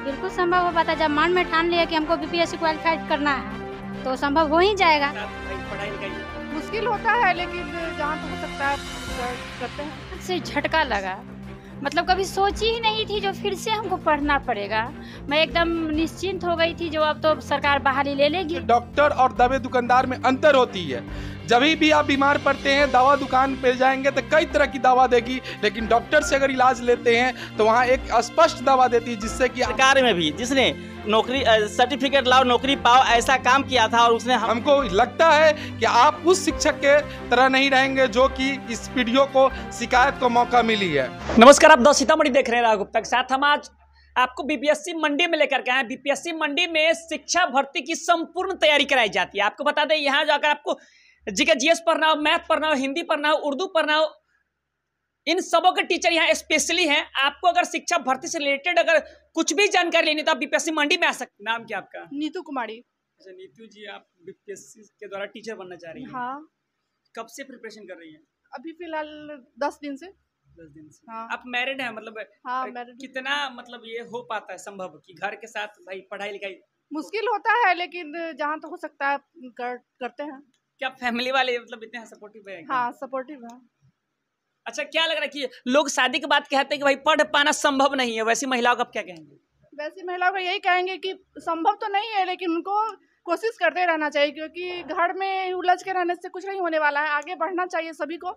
बिल्कुल संभव हो पाता। जब मन में ठान लिया कि हमको बीपीएससी क्वालिफाइड करना है तो संभव हो ही जाएगा। पढ़ाई लिखाई मुश्किल होता है लेकिन जहाँ तक हो सकता है करते हैं। से झटका लगा, मतलब कभी सोची ही नहीं थी जो फिर से हमको पढ़ना पड़ेगा। मैं एकदम निश्चिंत हो गई थी जो अब तो सरकार बहाली ले लेगी। डॉक्टर और दवा दुकानदार में अंतर होती है। जब भी आप बीमार पड़ते हैं दवा दुकान पे जाएंगे तो कई तरह की दवा देगी, लेकिन डॉक्टर से अगर इलाज लेते हैं तो वहाँ एक स्पष्ट दवा देती है जिससे कि सरकार में भी जिसने नौकरी सर्टिफिकेट लाओ नौकरी पाओ ऐसा काम किया था और उसने हमको लगता है कि आप उस शिक्षक के तरह नहीं रहेंगे जो कि इस वीडियो को शिकायत को मौका मिली है। नमस्कार, आप 10 सीतामढ़ी देख रहे हैं राघव गुप्ता के साथ। हम आज आपको बीपीएससी मंडी में लेकर के आए। बीपीएससी मंडी में शिक्षा भर्ती की संपूर्ण तैयारी कराई जाती है। आपको बता दें, यहाँ जाकर आपको जीएस पढ़ना हो, मैथ पढ़ना हो, हिंदी पढ़ना हो, उर्दू पढ़ना हो, इन सबों के टीचर यहाँ स्पेशली हैं। आपको अगर शिक्षा भर्ती से रिलेटेड अगर कुछ भी जानकारी लेनी तो आप बीपीएससी मंडी में आ सकते हैं। नाम क्या आपका? नीतू कुमारी। अच्छा नीतू जी, आप बीपीएससी के द्वारा टीचर बनना चाह रही हैं? हाँ। कब से प्रिपरेशन कर रही हैं? अभी फिलहाल 10 दिन से। 10 दिन से। हाँ। आप मैरिड हैं? मतलब हाँ, मैरिड। कितना मतलब ये हो पाता है संभव कि घर के साथ भाई पढ़ाई लिखाई? मुश्किल होता है लेकिन जहाँ तक हो सकता है करते हैं। क्या फैमिली वाले मतलब इतने सपोर्टिव है? हाँ, सपोर्टिव है। अच्छा, क्या लग रहा है कि लोग शादी के बाद कहते हैं कि भाई पढ़ पाना संभव नहीं है, वैसी महिलाओं को आप क्या कहेंगे? वैसी महिलाओं को यही कहेंगे कि संभव तो नहीं है लेकिन उनको कोशिश करते रहना चाहिए, क्योंकि घर में उलझ के रहने से कुछ नहीं होने वाला है। आगे बढ़ना चाहिए सभी को।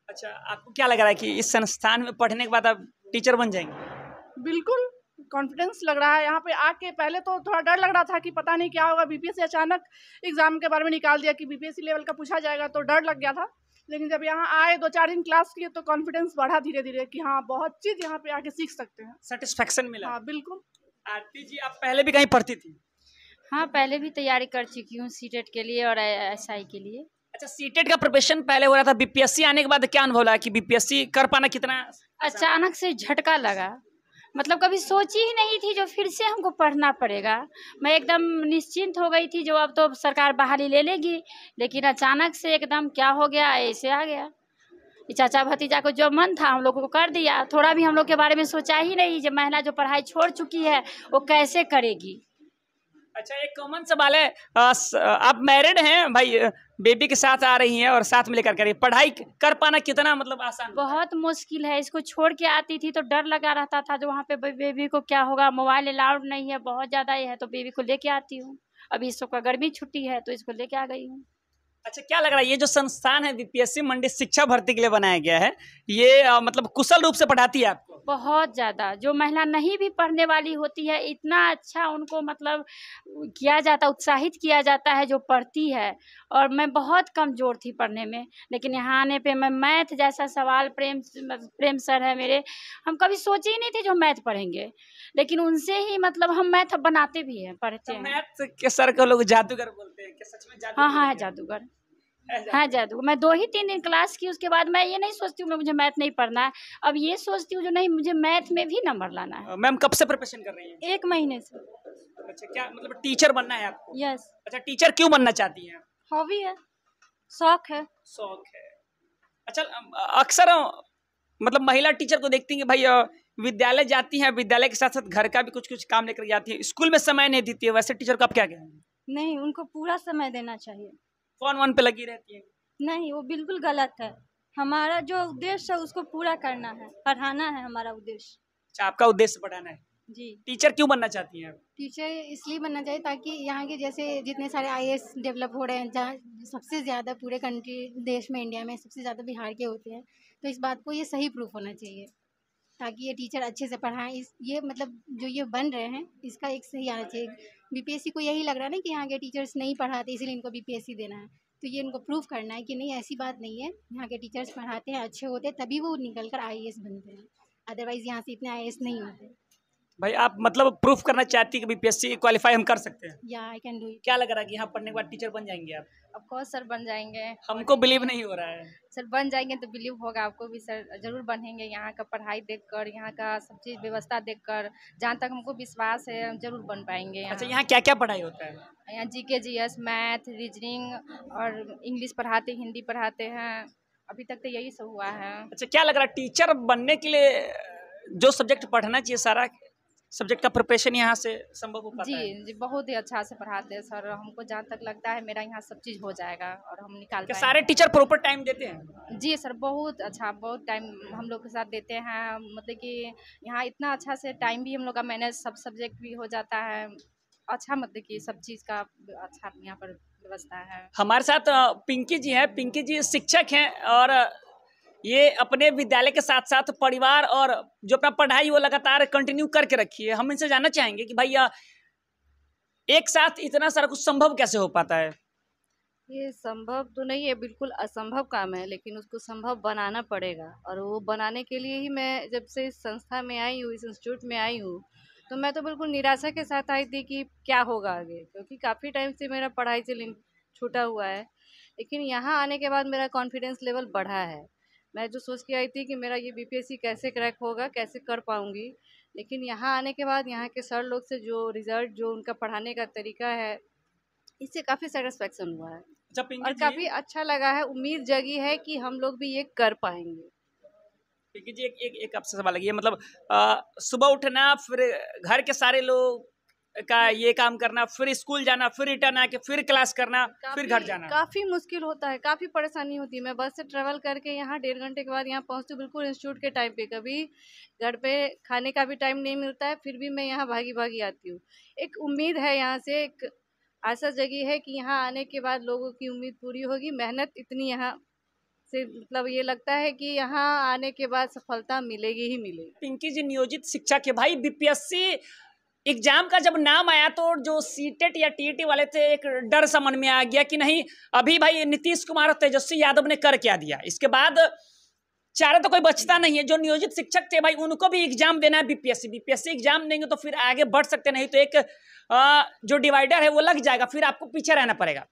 अच्छा, आपको क्या लग रहा है कि इस संस्थान में पढ़ने के बाद आप टीचर बन जाएंगे? बिल्कुल कॉन्फिडेंस लग रहा है। यहाँ पे आके पहले तो थोड़ा डर लग रहा था कि पता नहीं क्या होगा। बीपीएससी अचानक एग्जाम के बारे में निकाल दिया कि बीपीएससी लेवल का पूछा जाएगा, तो डर लग गया था। लेकिन जब यहाँ आए 2-4 दिन क्लास किए तो कॉन्फिडेंस बढ़ा धीरे धीरे कि हाँ बहुत चीज़ यहाँ पे आके सीख सकते हैं। सेटिस्फेक्शन मिला? हाँ बिल्कुल। आरती जी, आप पहले भी कहीं पढ़ती थी? हाँ, पहले भी तैयारी कर चुकी हूँ सीटेट के लिए और एसआई के लिए। अच्छा, सीटेट का प्रिपरेशन पहले हो रहा था, बीपीएससी आने के बाद क्या अनुभव रहा कि बीपीएससी कर पाना कितना? अचानक से झटका लगा, मतलब कभी सोची ही नहीं थी जो फिर से हमको पढ़ना पड़ेगा। मैं एकदम निश्चिंत हो गई थी जो अब तो सरकार बहाली ले लेगी, लेकिन अचानक से एकदम क्या हो गया, ऐसे आ गया। चाचा भतीजा को जो मन था हम लोगों को कर दिया। थोड़ा भी हम लोग के बारे में सोचा ही नहीं, जब महिला जो पढ़ाई छोड़ चुकी है वो कैसे करेगी। अच्छा, एक कॉमन सवाल है, आप मैरिड हैं भाई, बेबी के साथ आ रही हैं और साथ में लेकर कर रही हैं, पढ़ाई कर पाना कितना मतलब आसान? बहुत मुश्किल है। इसको छोड़ के आती थी तो डर लगा रहता था जो वहाँ पे बेबी को क्या होगा। मोबाइल अलाउड नहीं है, बहुत ज़्यादा ही है, तो बेबी को लेके आती हूँ। अभी इसको गर्मी छुट्टी है तो इसको लेके आ गई हूँ। अच्छा, क्या लग रहा है ये जो संस्थान है बीपीएससी मंडी शिक्षा भर्ती के लिए बनाया गया है, ये मतलब कुशल रूप से पढ़ाती है आपको? बहुत ज़्यादा। जो महिला नहीं भी पढ़ने वाली होती है इतना अच्छा उनको मतलब किया जाता, उत्साहित किया जाता है जो पढ़ती है। और मैं बहुत कमज़ोर थी पढ़ने में, लेकिन यहाँ आने पे मैं मैथ जैसा सवाल, प्रेम सर है मेरे, हम कभी सोचे ही नहीं थे जो मैथ पढ़ेंगे, लेकिन उनसे ही मतलब हम मैथ बनाते भी हैं, पढ़ते हैं। मैथ के सर को लोग जादूगर बोलते हैं, क्या सच में जादूगर? हाँ हाँ, जादूगर। हाँ जादू। मैं 2 ही 3 दिन क्लास की, उसके बाद मैं ये नहीं सोचती हूँ मुझे मैथ नहीं पढ़ना है। अब ये सोचती हूँ जो नहीं, मुझे मैथ में भी नंबर लाना है। मैम कब से प्रिपरेशन कर रही हैं? 1 महीने से। अच्छा, क्या मतलब टीचर बनना है आपको? यस। अच्छा, टीचर क्यों बनना चाहती हैं? हॉबी है, शौक है। शौक है। अच्छा, अक्सर मतलब महिला टीचर को देखती हैं कि भाई विद्यालय जाती हैं, विद्यालय के साथ साथ घर का भी कुछ कुछ काम लेकर जाती है, स्कूल में समय नहीं देती है, वैसे टीचर को आप क्या कहेंगे? नहीं, उनको पूरा समय देना चाहिए। फोन वन पे लगी रहती है? नहीं, वो बिल्कुल गलत है। हमारा जो उद्देश्य है उसको पूरा करना है, पढ़ाना है हमारा उद्देश्य। अच्छा, आपका उद्देश्य पढ़ाना है। जी। टीचर क्यों बनना चाहती हैं आप? टीचर इसलिए बनना चाहिए ताकि यहाँ के जैसे जितने सारे आईएएस डेवलप हो रहे हैं, जहाँ सबसे ज़्यादा पूरे कंट्री देश में, इंडिया में सबसे ज़्यादा बिहार के होते हैं, तो इस बात को ये सही प्रूफ होना चाहिए ताकि ये टीचर अच्छे से पढ़ाएं। ये मतलब जो ये बन रहे हैं इसका एक सही आना चाहिए। बीपीएससी को यही लग रहा है ना कि यहाँ के टीचर्स नहीं पढ़ाते इसलिए इनको बीपीएससी देना है, तो ये इनको प्रूफ करना है कि नहीं, ऐसी बात नहीं है। यहाँ के टीचर्स पढ़ाते हैं, अच्छे होते हैं, तभी वो निकल कर आईएएस बनते हैं, अदरवाइज़ यहाँ से इतने आईएएस नहीं होते। भाई आप मतलब प्रूफ करना चाहती है कि बीपीएससी क्वालिफाई हम कर सकते हैं? या आई कैन डू इट। क्या लग रहा है कि यहाँ पढ़ने के बाद टीचर बन जाएंगे आप? ऑफ कोर्स सर, बन जाएंगे। हमको बिलीव नहीं हो रहा है। सर बन जाएंगे तो बिलीव होगा आपको भी सर, जरूर बनेंगे। यहाँ का पढ़ाई देखकर, यहाँ का सब चीज़ व्यवस्था देखकर, जहाँ तक हमको विश्वास है हम जरूर बन पाएंगे। अच्छा, यहाँ क्या क्या पढ़ाई होता है? यहाँ जीके जीएस, मैथ, रीजनिंग और इंग्लिश पढ़ाते, हिंदी पढ़ाते हैं। अभी तक तो यही सब हुआ है। अच्छा, क्या लग रहा है टीचर बनने के लिए जो सब्जेक्ट पढ़ना चाहिए सारा सब्जेक्ट का प्रिपरेशन यहाँ से संभव हो पाता है? जी बहुत ही अच्छा से पढ़ाते हैं सर। हमको जहाँ तक लगता है मेरा यहाँ सब चीज़ हो जाएगा और हम निकाल क्या पाएंगे। सारे टीचर प्रॉपर टाइम देते हैं? जी सर बहुत अच्छा, बहुत टाइम हम लोग के साथ देते हैं। मतलब कि यहाँ इतना अच्छा से टाइम भी हम लोग का मैनेज, सब सब्जेक्ट भी हो जाता है अच्छा। मतलब कि सब चीज़ का अच्छा यहाँ पर व्यवस्था है। हमारे साथ पिंकी जी हैं। पिंकी जी शिक्षक हैं और ये अपने विद्यालय के साथ साथ परिवार और जो अपना पढ़ाई वो लगातार कंटिन्यू करके रखी है। हम इनसे जानना चाहेंगे कि भैया एक साथ इतना सारा कुछ संभव कैसे हो पाता है? ये संभव तो नहीं है, बिल्कुल असंभव काम है, लेकिन उसको संभव बनाना पड़ेगा। और वो बनाने के लिए ही मैं जब से इस संस्था में आई हूँ, इस इंस्टीट्यूट में आई हूँ, तो मैं तो बिल्कुल निराशा के साथ आई थी कि क्या होगा आगे, क्योंकि काफ़ी टाइम से मेरा पढ़ाई से लिंक छूटा हुआ है। लेकिन यहाँ आने के बाद मेरा कॉन्फिडेंस लेवल बढ़ा है। मैं जो सोच के आई थी कि मेरा ये बीपीएससी कैसे क्रैक होगा, कैसे कर पाऊँगी, लेकिन यहाँ आने के बाद यहाँ के सर लोग से जो रिजल्ट, जो उनका पढ़ाने का तरीका है, इससे काफ़ी सेटिस्फेक्शन हुआ है अच्छा पिंकी और जी, काफ़ी अच्छा लगा है। उम्मीद जगी है कि हम लोग भी ये कर पाएंगे। पिंकी जी एक आपसे सवाल लगी है, मतलब सुबह उठना, फिर घर के सारे लोग का ये काम करना, फिर स्कूल जाना, फिर रिटर्न आके फिर क्लास करना, फिर घर जाना, काफ़ी मुश्किल होता है, काफ़ी परेशानी होती है। मैं बस से ट्रेवल करके यहाँ 1.5 घंटे के बाद यहाँ पहुँचती हूँ बिल्कुल इंस्टीट्यूट के टाइम पे। कभी घर पे खाने का भी टाइम नहीं मिलता है, फिर भी मैं यहाँ भागी भागी आती हूँ। एक उम्मीद है, यहाँ से एक आशा जगी है कि यहाँ आने के बाद लोगों की उम्मीद पूरी होगी। मेहनत इतनी यहाँ से, मतलब ये लगता है कि यहाँ आने के बाद सफलता मिलेगी ही मिलेगी। पिंकी जी नियोजित शिक्षक है भाई। बीपीएससी एग्जाम का जब नाम आया तो जो सीटेट या टीईटी वाले थे, एक डर सा मन में आ गया कि नहीं अभी भाई नीतीश कुमार और तेजस्वी यादव ने कर क्या दिया, इसके बाद चारा तो कोई बचता नहीं है। जो नियोजित शिक्षक थे भाई उनको भी एग्जाम देना है बीपीएससी एग्जाम देंगे तो फिर आगे बढ़ सकते, नहीं तो एक जो डिवाइडर है वो लग जाएगा, फिर आपको पीछे रहना पड़ेगा।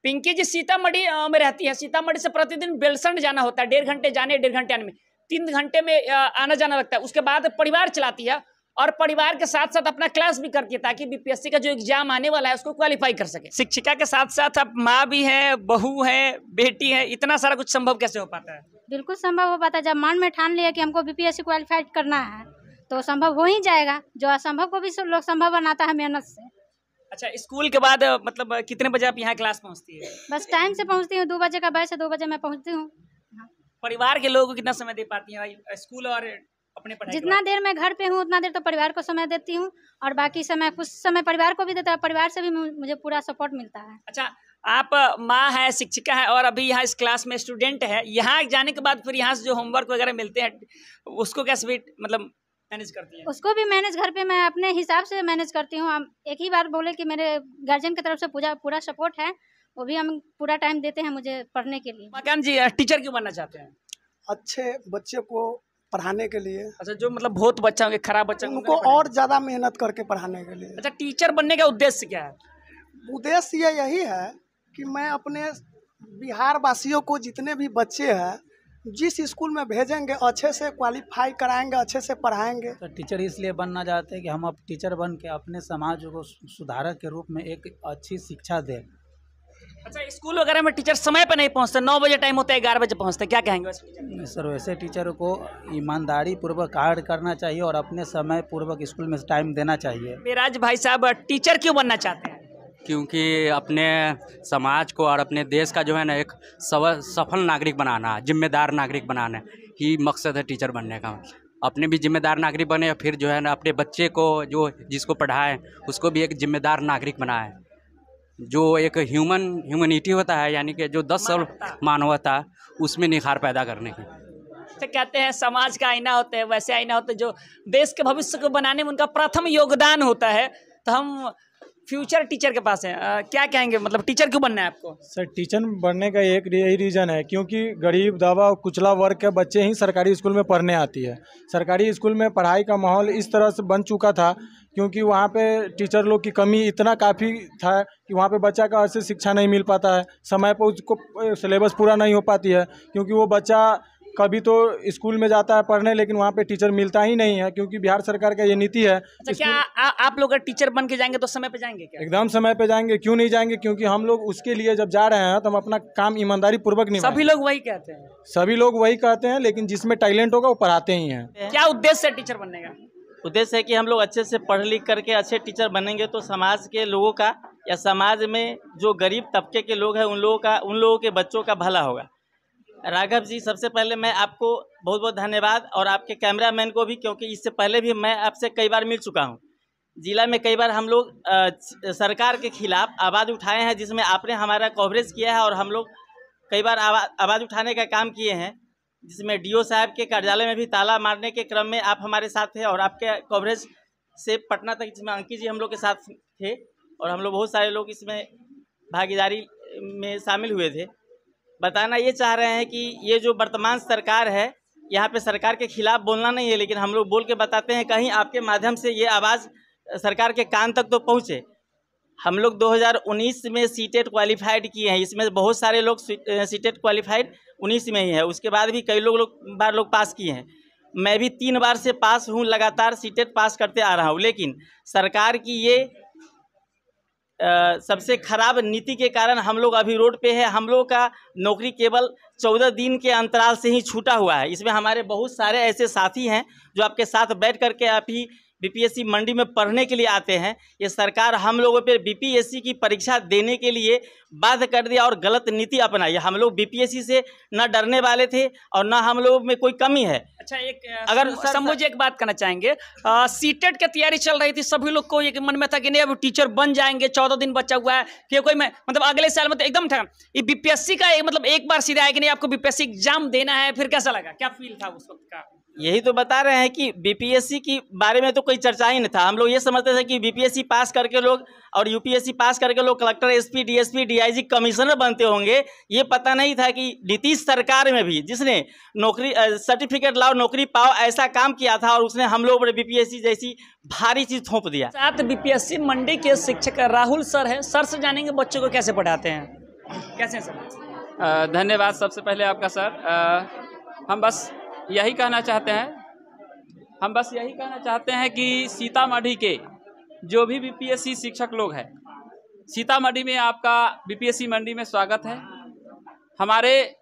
पिंकी जी सीतामढ़ी में रहती है। सीतामढ़ी से प्रतिदिन बेलसंड जाना होता है, 1.5 घंटे जाने 1.5 घंटे आने में, 3 घंटे में आना जाना लगता है। उसके बाद परिवार चलाती है और परिवार के साथ साथ अपना क्लास भी करती है ताकि बीपीएससी का जो एग्जाम आने वाला है उसको क्वालिफाई कर सके। शिक्षिका के साथ साथ आप माँ भी है, बहू है, बेटी है, इतना सारा कुछ संभव कैसे हो पाता है? बिल्कुल संभव हो पाता है। जब मन में ठान लिया कि हमको बीपीएससी क्वालिफाइड करना है तो संभव हो ही जाएगा। जो असंभव को भी लोग संभव बनाता है मेहनत से। अच्छा स्कूल के बाद मतलब कितने बजे आप यहाँ क्लास पहुँचती है? बस टाइम से पहुँचती हूँ, 2 बजे का बैच है, 2 बजे मैं पहुँचती हूँ। परिवार के लोगों को कितना समय दे पाती है भाई स्कूल और अपने पढ़ाई के जितना देर मैं घर पे हूँ उतना देर तो परिवार को समय देती हूँ और बाकी समय कुछ समय परिवार को भी देता है। परिवार से भी मुझे पूरा सपोर्ट मिलता है। अच्छा आप माँ है, शिक्षिका है और अभी यहाँ इस क्लास में स्टूडेंट है, यहाँ जाने के बाद फिर यहाँ से जो होमवर्क वगैरह मिलते हैं उसको कैसे मतलब मैनेज करती है? उसको भी मैनेज घर पे मैं अपने हिसाब से मैनेज करती हूँ। हम एक ही बार बोले कि मेरे गार्जियन की तरफ से पूरा सपोर्ट है, वो भी हम पूरा टाइम देते हैं मुझे पढ़ने के लिए। मकान जी टीचर क्यों बनना चाहते हैं? अच्छे बच्चे को पढ़ाने के लिए। अच्छा जो मतलब बहुत बच्चा होंगे, खराब बच्चा उनको और ज़्यादा मेहनत करके पढ़ाने के लिए। अच्छा टीचर बनने का उद्देश्य क्या है? उद्देश्य यही है कि मैं अपने बिहार वासियों को जितने भी बच्चे हैं जिस स्कूल में भेजेंगे अच्छे से क्वालिफाई कराएंगे, अच्छे से पढ़ाएंगे। तो टीचर इसलिए बनना चाहते हैं कि हम अब टीचर बन के अपने समाज को सुधारक के रूप में एक अच्छी शिक्षा दें। अच्छा स्कूल वगैरह में टीचर समय पर नहीं पहुंचते, 9 बजे टाइम होता है 11 बजे पहुंचते, क्या कहेंगे वैसे? सर वैसे टीचर को ईमानदारी पूर्वक कार्य करना चाहिए और अपने समय पूर्वक स्कूल में टाइम देना चाहिए। मेराज भाई साहब टीचर क्यों बनना चाहते हैं? क्योंकि अपने समाज को और अपने देश का जो है ना एक सफल नागरिक बनाना, जिम्मेदार नागरिक बनाना ही मकसद है टीचर बनने का। अपने भी जिम्मेदार नागरिक बने, फिर जो है ना अपने बच्चे को जो जिसको पढ़ाएं उसको भी एक जिम्मेदार नागरिक बनाएं। जो एक ह्यूमनिटी होता है, यानी कि जो 10 साल मानवता, उसमें निखार पैदा करने की। तो कहते हैं समाज का आईना होते हैं, वैसे आईना होते हैं जो देश के भविष्य को बनाने में उनका प्रथम योगदान होता है। तो हम फ्यूचर टीचर के पास हैं, क्या कहेंगे मतलब टीचर क्यों बनना है आपको? सर टीचर बनने का एक यही रीज़न है क्योंकि गरीब दबा कुचला वर्ग के बच्चे ही सरकारी स्कूल में पढ़ने आती है। सरकारी स्कूल में पढ़ाई का माहौल इस तरह से बन चुका था क्योंकि वहाँ पे टीचर लोग की कमी इतना काफ़ी था कि वहाँ पे बच्चा का अच्छे शिक्षा नहीं मिल पाता है, समय पर उसको सिलेबस पूरा नहीं हो पाती है क्योंकि वो बच्चा कभी तो स्कूल में जाता है पढ़ने लेकिन वहाँ पे टीचर मिलता ही नहीं है क्योंकि बिहार सरकार का ये नीति है। अच्छा क्या आप लोग अगर टीचर बन के जाएंगे तो समय पे जाएंगे क्या? एकदम समय पे जाएंगे, क्यों नहीं जाएंगे, क्योंकि हम लोग उसके लिए जब जा रहे हैं तो हम अपना काम ईमानदारी पूर्वक निभाएंगे। सभी लोग वही कहते हैं? सभी लोग वही कहते हैं, लेकिन जिसमें टैलेंट होगा वो पढ़ाते ही हैं। क्या उद्देश्य है टीचर बनने का? उद्देश्य है कि हम लोग अच्छे से पढ़ लिख करके अच्छे टीचर बनेंगे तो समाज के लोगों का या समाज में जो गरीब तबके के लोग हैं उन लोगों के बच्चों का भला होगा। राघव जी, सबसे पहले मैं आपको बहुत बहुत धन्यवाद, और आपके कैमरामैन को भी, क्योंकि इससे पहले भी मैं आपसे कई बार मिल चुका हूं। जिला में कई बार हम लोग सरकार के खिलाफ आवाज़ उठाए हैं, जिसमें आपने हमारा कवरेज किया है, और हम लोग कई बार आवाज़ उठाने का काम किए हैं, जिसमें डीओ साहब के कार्यालय में भी ताला मारने के क्रम में आप हमारे साथ थे, और आपके कवरेज से पटना तक, जिसमें अंकित जी हम लोग के साथ थे, और हम लोग बहुत सारे लोग इसमें भागीदारी में शामिल हुए थे। बताना ये चाह रहे हैं कि ये जो वर्तमान सरकार है, यहाँ पे सरकार के खिलाफ बोलना नहीं है, लेकिन हम लोग बोल के बताते हैं, कहीं आपके माध्यम से ये आवाज़ सरकार के कान तक तो पहुँचे। हम लोग 2019 में सीटेट क्वालिफाइड किए हैं, इसमें बहुत सारे लोग सीटेट क्वालिफाइड 19 में ही है, उसके बाद भी कई बार पास किए हैं। मैं भी 3 बार से पास हूँ, लगातार सीटेट पास करते आ रहा हूँ, लेकिन सरकार की ये सबसे खराब नीति के कारण हम लोग अभी रोड पे है। हम लोग का नौकरी केवल 14 दिन के अंतराल से ही छूटा हुआ है। इसमें हमारे बहुत सारे ऐसे साथी हैं जो आपके साथ बैठ करके आप ही बीपीएससी मंडी में पढ़ने के लिए आते हैं। ये सरकार हम लोगों पे बीपीएससी की परीक्षा देने के लिए बाध्य कर दिया और गलत नीति अपनाई। हम लोग बीपीएससी से न डरने वाले थे और न हम लोगों में कोई कमी है। अच्छा, अगर शंभू जी एक बात करना चाहेंगे, सीटेट की तैयारी चल रही थी, सभी लोग को ये मन में था कि नहीं अब टीचर बन जाएंगे, 14 दिन बचा हुआ है कि कोई मतलब अगले साल मतलब एकदम था। ये बीपीएससी का मतलब एक बार सीधा है कि नहीं आपको बीपीएससी एग्जाम देना है, फिर कैसा लगा, क्या फील था उस वक्त का? यही तो बता रहे हैं कि बीपीएससी की बारे में तो कोई चर्चा ही नहीं था। हम लोग ये समझते थे कि बीपीएससी पास करके लोग और यूपीएससी पास करके लोग collector, SP, DSP, DIG, commissioner बनते होंगे। ये पता नहीं था कि नीतीश सरकार में भी जिसने नौकरी सर्टिफिकेट लाओ नौकरी पाओ ऐसा काम किया था, और उसने हम लोग पर बीपीएससी जैसी भारी चीज थोप दिया। साथ बीपीएससी मंडी के शिक्षक राहुल सर है, सर से जानेंगे बच्चों को कैसे पढ़ाते हैं, कैसे सर? धन्यवाद सबसे पहले आपका सर। हम बस यही कहना चाहते हैं कि सीतामढ़ी के जो भी बीपीएससी शिक्षक लोग हैं, सीतामढ़ी में आपका बीपीएससी मंडी में स्वागत है। हमारे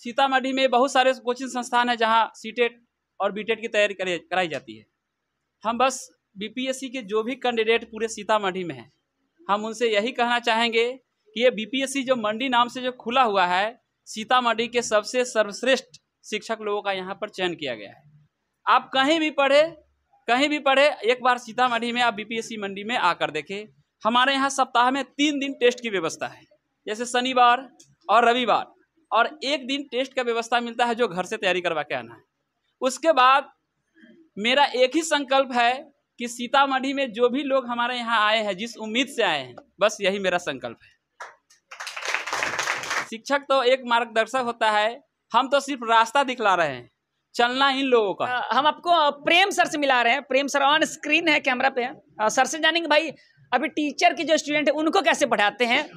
सीतामढ़ी में बहुत सारे कोचिंग संस्थान हैं जहां सीटेट और बीटेट की तैयारी कराई जाती है। हम बस बीपीएससी के जो भी कैंडिडेट पूरे सीतामढ़ी में हैं, हम उनसे यही कहना चाहेंगे कि ये बीपीएससी जो मंडी नाम से जो खुला हुआ है, सीतामढ़ी के सबसे सर्वश्रेष्ठ शिक्षक लोगों का यहाँ पर चयन किया गया है। आप कहीं भी पढ़े एक बार सीतामढ़ी में आप बीपीएससी मंडी में आकर देखें। हमारे यहाँ सप्ताह में 3 दिन टेस्ट की व्यवस्था है, जैसे शनिवार और रविवार, और 1 दिन टेस्ट का व्यवस्था मिलता है जो घर से तैयारी करवा के आना है। उसके बाद मेरा एक ही संकल्प है कि सीतामढ़ी में जो भी लोग हमारे यहाँ आए हैं, जिस उम्मीद से आए हैं, बस यही मेरा संकल्प है। शिक्षक तो एक मार्गदर्शक होता है, हम तो सिर्फ रास्ता दिखला रहे हैं, चलना इन लोगों का। हम आपको प्रेम सर से मिला रहे हैं। प्रेम सर ऑन स्क्रीन है, कैमरा पे है। सर से जानेंगे भाई अभी टीचर के जो स्टूडेंट है उनको कैसे पढ़ाते हैं,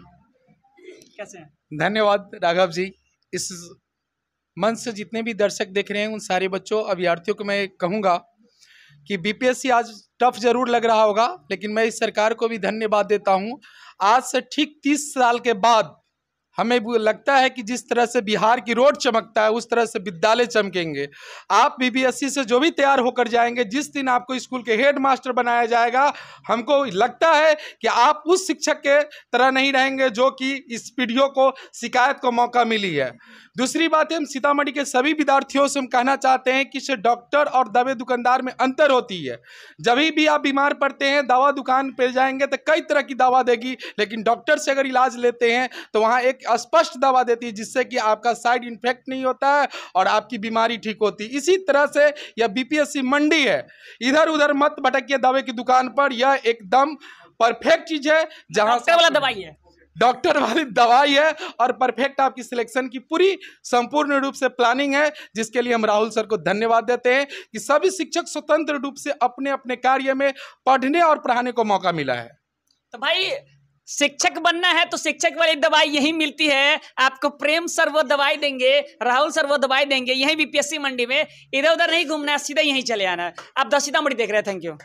कैसे? धन्यवाद राघव जी। इस मंच से जितने भी दर्शक देख रहे हैं उन सारे बच्चों अभ्यर्थियों को मैं कहूँगा कि बीपीएससी आज टफ जरूर लग रहा होगा, लेकिन मैं इस सरकार को भी धन्यवाद देता हूँ। आज से ठीक 30 साल के बाद हमें लगता है कि जिस तरह से बिहार की रोड चमकता है उस तरह से विद्यालय चमकेंगे। आप बीपीएससी से जो भी तैयार होकर जाएंगे, जिस दिन आपको स्कूल के हेड मास्टर बनाया जाएगा, हमको लगता है कि आप उस शिक्षक के तरह नहीं रहेंगे जो कि इस पीढ़ियों को शिकायत को मौका मिली है। दूसरी बात है, हम सीतामढ़ी के सभी विद्यार्थियों से हम कहना चाहते हैं कि डॉक्टर और दवा दुकानदार में अंतर होती है। जब भी आप बीमार पड़ते हैं, दवा दुकान पे जाएंगे तो कई तरह की दवा देगी, लेकिन डॉक्टर से अगर इलाज लेते हैं तो वहाँ एक स्पष्ट दवा देती है जिससे कि आपका साइड इन्फेक्ट नहीं होता है और आपकी बीमारी ठीक होती है। इसी तरह से यह बीपीएससी मंडी है, इधर उधर मत भटकिए दवा की दुकान पर। यह एकदम परफेक्ट चीज है, जहाँ डॉक्टर वाली दवाई है और परफेक्ट आपकी सिलेक्शन की पूरी संपूर्ण रूप से प्लानिंग है, जिसके लिए हम राहुल सर को धन्यवाद देते हैं कि सभी शिक्षक स्वतंत्र रूप से अपने अपने कार्य में पढ़ने और पढ़ाने को मौका मिला है। तो भाई शिक्षक बनना है तो शिक्षक वाली दवाई यही मिलती है आपको। प्रेम सर वो दवाई देंगे, राहुल सर वो दवाई देंगे, यही बीपीएससी मंडी में। इधर उधर नहीं घूमना है, सीधा यहीं चले आना है। आप 10 सीतामढ़ी देख रहे हैं। Thank you.